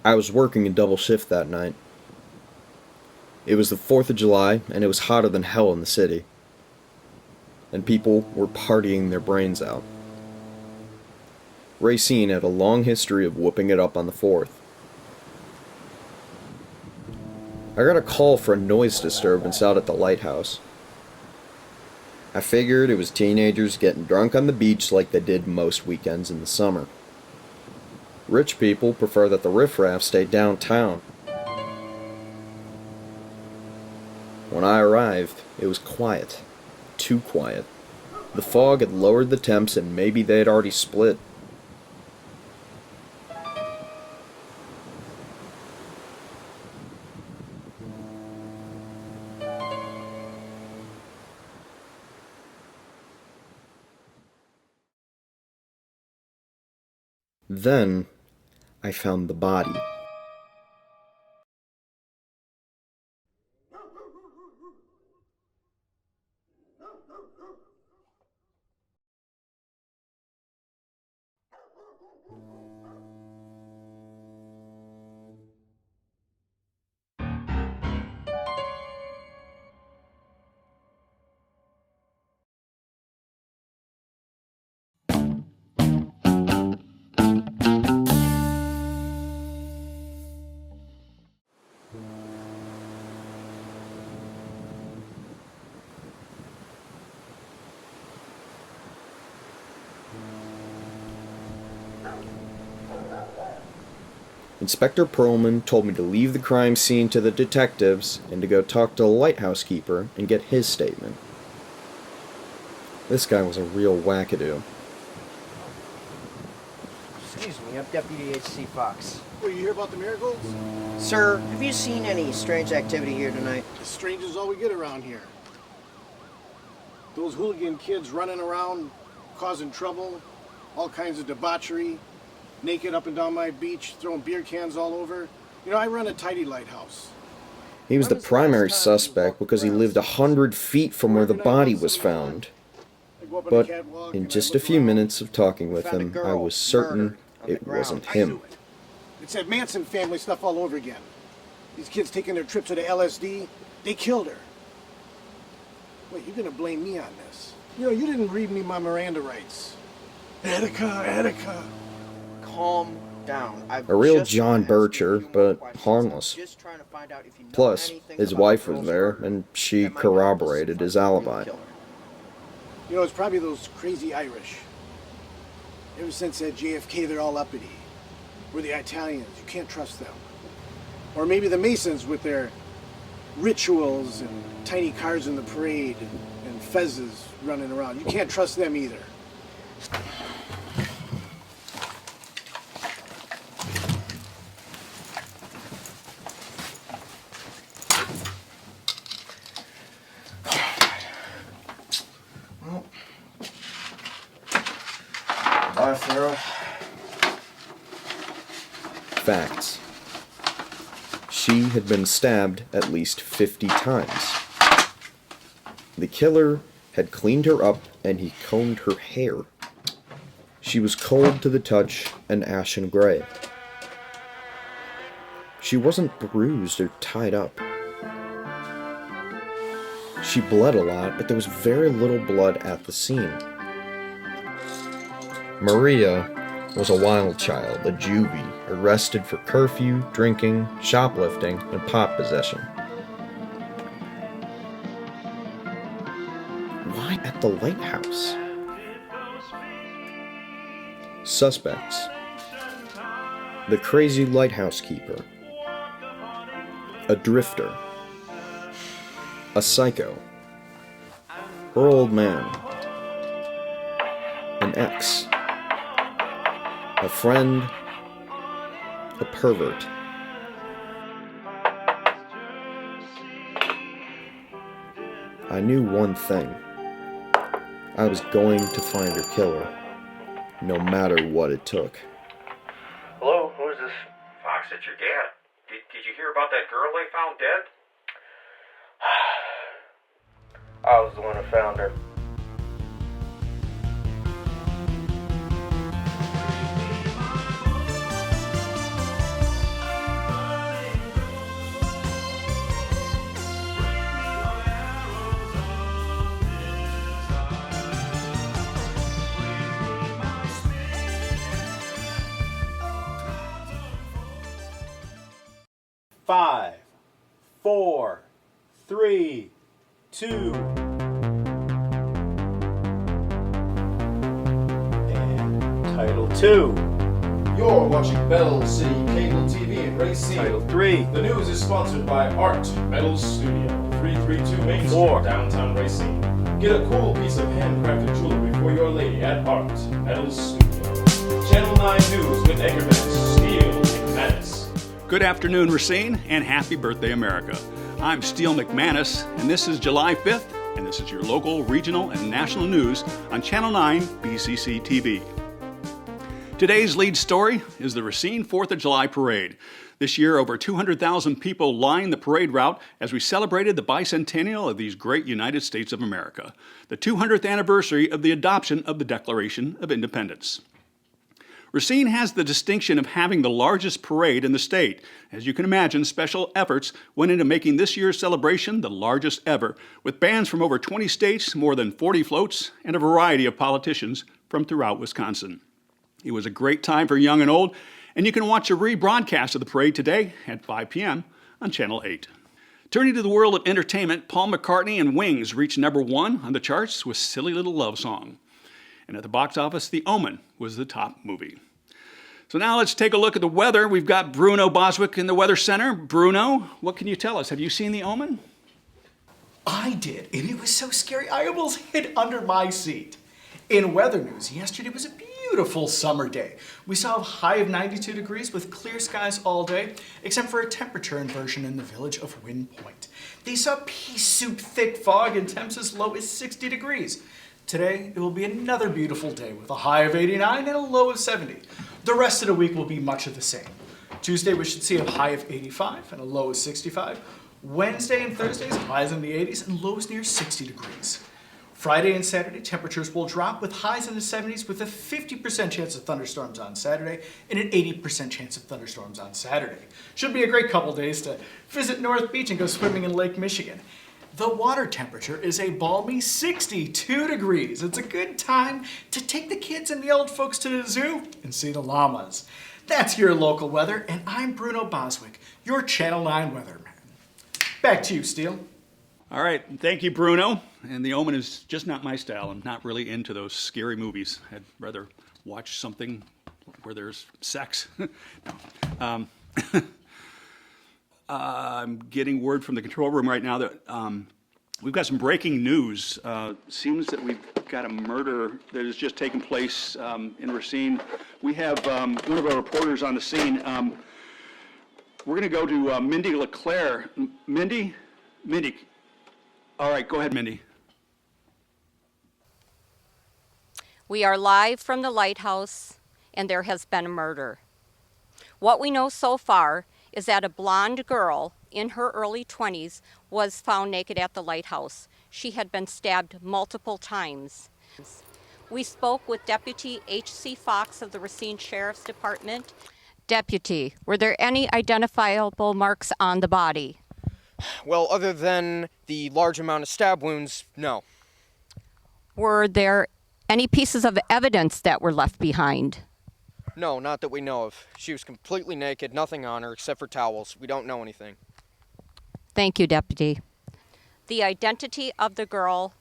I was working a double shift that night. It was the 4th of July, and it was hotter than hell in the city. And people were partying their brains out. Racine had a long history of whooping it up on the 4th. I got a call for a noise disturbance out at the Lighthouse. I figured it was teenagers getting drunk on the beach like they did most weekends in the summer. Rich people prefer that the riffraff stay downtown. When I arrived, it was quiet. Too quiet. The fog had lowered the temps and maybe they had already split. Then, I found the body. Inspector Perlman told me to leave the crime scene to the detectives and to go talk to the lighthouse keeper and get his statement. This guy was a real wackadoo. Excuse me, I'm Deputy H.C. Fox. Well, you hear about the miracles? Sir, have you seen any strange activity here tonight? As strange as all we get around here. Those hooligan kids running around, causing trouble, all kinds of debauchery, naked up and down my beach, throwing beer cans all over. You know, I run a tidy lighthouse. He was the primary suspect because he lived 100 feet from where the body was found. But in just a few minutes of talking with him, I was certain it wasn't him. It's that Manson family stuff all over again. These kids taking their trip to the LSD, they killed her. Wait, you're gonna blame me on this? You know, you didn't read me my Miranda rights. Attica. Calm down. A real John Bircher, but harmless. Plus, his wife was there, and she corroborated his alibi. You know, it's probably those crazy Irish. Ever since that JFK, they're all uppity. Or the Italians, you can't trust them. Or maybe the Masons with their rituals and tiny cars in the parade and fezzes running around. You can't trust them either. Bye, Sarah. Facts. She had been stabbed at least 50 times. The killer had cleaned her up and he combed her hair. She was cold to the touch and ashen gray. She wasn't bruised or tied up. She bled a lot, but there was very little blood at the scene. Maria was a wild child, a juvie, arrested for curfew, drinking, shoplifting, and pot possession. Why at the lighthouse? Suspects: the crazy lighthouse keeper, a drifter, a psycho, her old man, an ex, a friend, a pervert. I knew one thing. I was going to find her killer, no matter what it took. Hello, who is this? Fox, it's your dad. Did you hear about that girl they found dead? I was the one who found her. 5, 4, 3, 2. And Title 2. You're watching Bell City Cable TV in Racine. Title 3. The news is sponsored by Art Metals Studio, 332 Main Four. Street, downtown Racine. Get a cool piece of handcrafted jewelry for your lady at Art Metals Studio. Channel 9 News with Anchorman Steele McManus. Good afternoon, Racine, and happy birthday, America. I'm Steele McManus, and this is July 5th, and this is your local, regional, and national news on Channel 9 BCC TV. Today's lead story is the Racine 4th of July Parade. This year, over 200,000 people lined the parade route as we celebrated the bicentennial of these great United States of America, the 200th anniversary of the adoption of the Declaration of Independence. Racine has the distinction of having the largest parade in the state. As you can imagine, special efforts went into making this year's celebration the largest ever, with bands from over 20 states, more than 40 floats, and a variety of politicians from throughout Wisconsin. It was a great time for young and old, and you can watch a rebroadcast of the parade today at 5 p.m. on Channel 8. Turning to the world of entertainment, Paul McCartney and Wings reached number 1 on the charts with Silly Little Love Song. And at the box office, The Omen was the top movie. So now let's take a look at the weather. We've got Bruno Boswick in the Weather Center. Bruno, what can you tell us? Have you seen The Omen? I did, and it was so scary I almost hid under my seat. In weather news, yesterday was a beautiful summer day. We saw a high of 92 degrees with clear skies all day, except for a temperature inversion in the village of Wind Point. They saw pea soup thick fog and temps as low as 60 degrees. Today, it will be another beautiful day with a high of 89 and a low of 70. The rest of the week will be much of the same. Tuesday, we should see a high of 85 and a low of 65. Wednesday and Thursdays, highs in the 80s and lows near 60 degrees. Friday and Saturday, temperatures will drop with highs in the 70s with a 50% chance of thunderstorms on Saturday and an 80% chance of thunderstorms on Saturday. Should be a great couple days to visit North Beach and go swimming in Lake Michigan. The water temperature is a balmy 62 degrees. It's a good time to take the kids and the old folks to the zoo and see the llamas. That's your local weather, and I'm Bruno Boswick, your Channel 9 weatherman. Back to you, Steele. All right, thank you, Bruno. And The Omen is just not my style. I'm not really into those scary movies. I'd rather watch something where there's sex. No. I'm getting word from the control room right now that we've got some breaking news. Seems that we've got a murder that has just taken place in Racine. We have one of our reporters on the scene. We're going to go to Mindy LeClaire. Mindy? All right, go ahead, Mindy. We are live from the Lighthouse, and there has been a murder. What we know so far is that a blonde girl in her early 20s was found naked at the Lighthouse. She had been stabbed multiple times. We spoke with Deputy H.C. Fox of the Racine Sheriff's Department. Deputy, were there any identifiable marks on the body? Well, other than the large amount of stab wounds, no. Were there any pieces of evidence that were left behind? No, not that we know of. She was completely naked, nothing on her except for towels. We don't know anything. Thank you, Deputy. The identity of the girl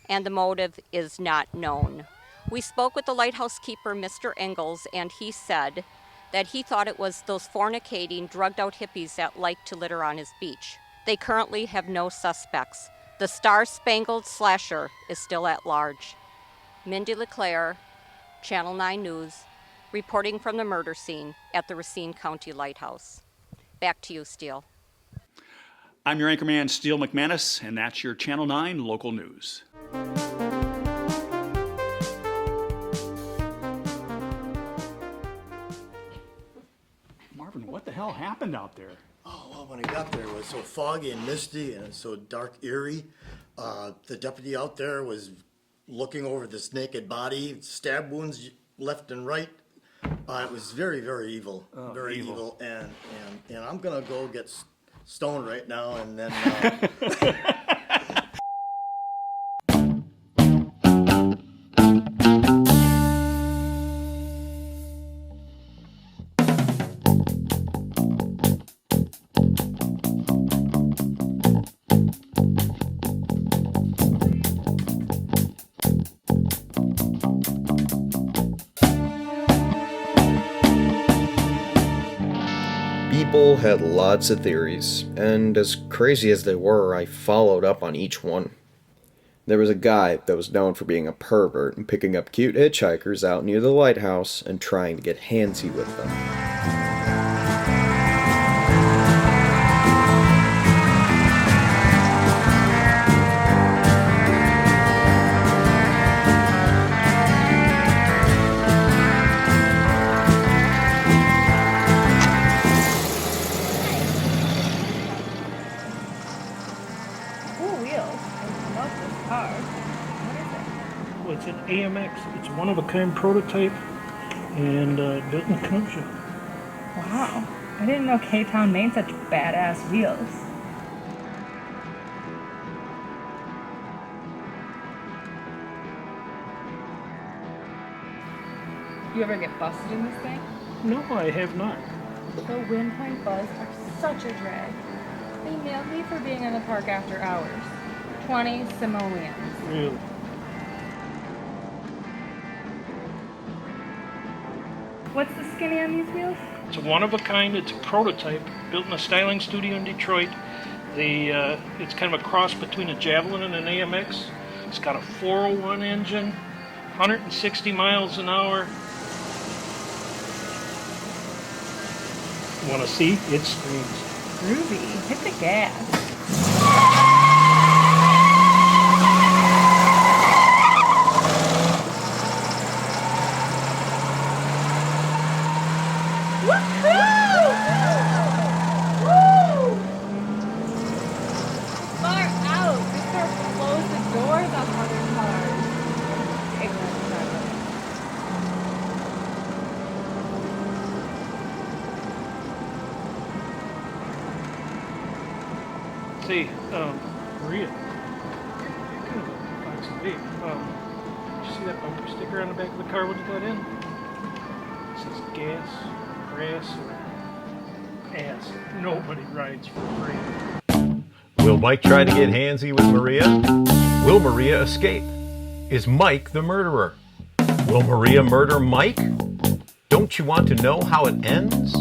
and the motive is not known. We spoke with the lighthouse keeper, Mr. Engels, and he said that he thought it was those fornicating, drugged-out hippies that like to litter on his beach. They currently have no suspects. The star-spangled slasher is still at large. Mindy LeClaire, Channel 9 News, reporting from the murder scene at the Racine County Lighthouse. Back to you, Steele. I'm your anchorman, Steele McManus, and that's your Channel 9 local news. Marvin, what the hell happened out there? Oh, well, when I got there, it was so foggy and misty and so dark, eerie. The deputy out there was looking over this naked body, stab wounds left and right. It was very, very evil. Very evil. And I'm going to go get stoned right now and then... had lots of theories, and as crazy as they were, I followed up on each one. There was a guy that was known for being a pervert and picking up cute hitchhikers out near the lighthouse and trying to get handsy with them. It's an AMX. It's a one-of-a-kind prototype and built in Kenosha. Wow. I didn't know K-Town made such badass wheels. You ever get busted in this thing? No, I have not. The wind point buzz are such a drag. They nailed me for being in the park after hours. 20 simoleons. Really? What's the skinny on these wheels? It's a one-of-a-kind. It's a prototype built in a styling studio in Detroit. It's kind of a cross between a Javelin and an AMX. It's got a 401 engine, 160 miles an hour. Want to see? It screams. Groovy. Hit the gas. Say, Maria, you're kind of a foxy babe. Did you see that bumper sticker on the back of the car when you got in? It says gas, grass, or ass. Nobody rides for free. Will Mike try to get handsy with Maria? Will Maria escape? Is Mike the murderer? Will Maria murder Mike? Don't you want to know how it ends?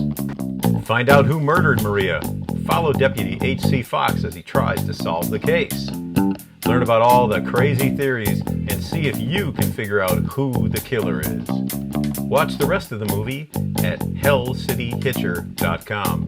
Find out who murdered Maria. Follow Deputy H.C. Fox as he tries to solve the case. Learn about all the crazy theories and see if you can figure out who the killer is. Watch the rest of the movie at hellcityhitcher.com.